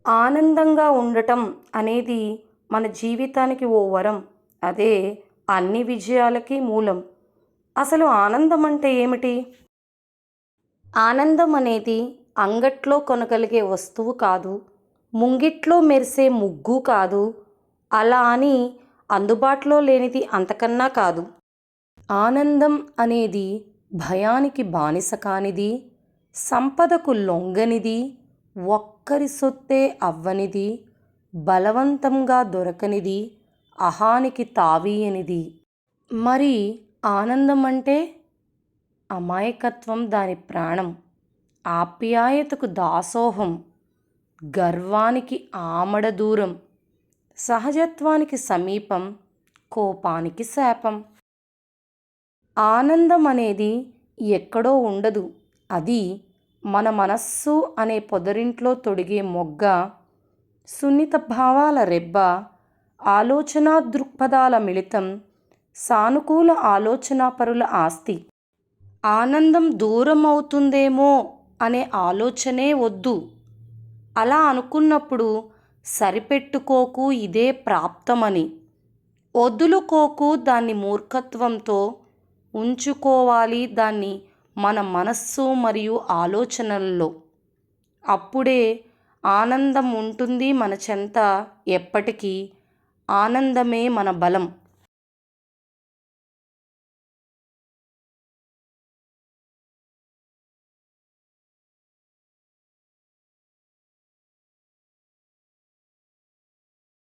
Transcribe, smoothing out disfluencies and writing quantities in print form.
ఆనందంగా ఉండటం అనేది మన జీవితానికి ఓ వరం. అదే అన్ని విజయాలకి మూలం. అసలు ఆనందం అంటే ఏమిటి? ఆనందం అనేది అంగట్లో కొనగలిగే వస్తువు కాదు. ముంగిట్లో మెరిసే ముగ్గు కాదు. అలా అని అందుబాటులో లేనిది అంతకన్నా కాదు. ఆనందం అనేది భయానికి బానిస కానిది, సంపదకు లొంగనిది, ఒక్కరి సొత్తే అవ్వనిది, బలవంతంగా దొరకనిది, అహానికి తావీయనిది. మరి ఆనందం అంటే అమాయకత్వం దాని ప్రాణం, ఆప్యాయతకు దాసోహం, గర్వానికి ఆమడ దూరం, సహజత్వానికి సమీపం, కోపానికి శాపం. ఆనందం అనేది ఎక్కడో ఉండదు. అది మన మనస్సు అనే పొదరింట్లో తొడిగే మొగ్గ, సున్నిత భావాల రెబ్బ, ఆలోచనా దృక్పథాల మిళితం, సానుకూల ఆలోచనాపరుల ఆస్తి. ఆనందం దూరం అవుతుందేమో అనే ఆలోచనే వద్దు. అలా అనుకున్నప్పుడు సరిపెట్టుకోకు, ఇదే ప్రాప్తమని. వదులుకోకు దాన్ని మూర్ఖత్వంతో. ఉంచుకోవాలి దాన్ని మన మనస్సు మరియు ఆలోచనల్లో. అప్పుడే ఆనందం ఉంటుంది మన చెంత ఎప్పటికీ. ఆనందమే మన బలం.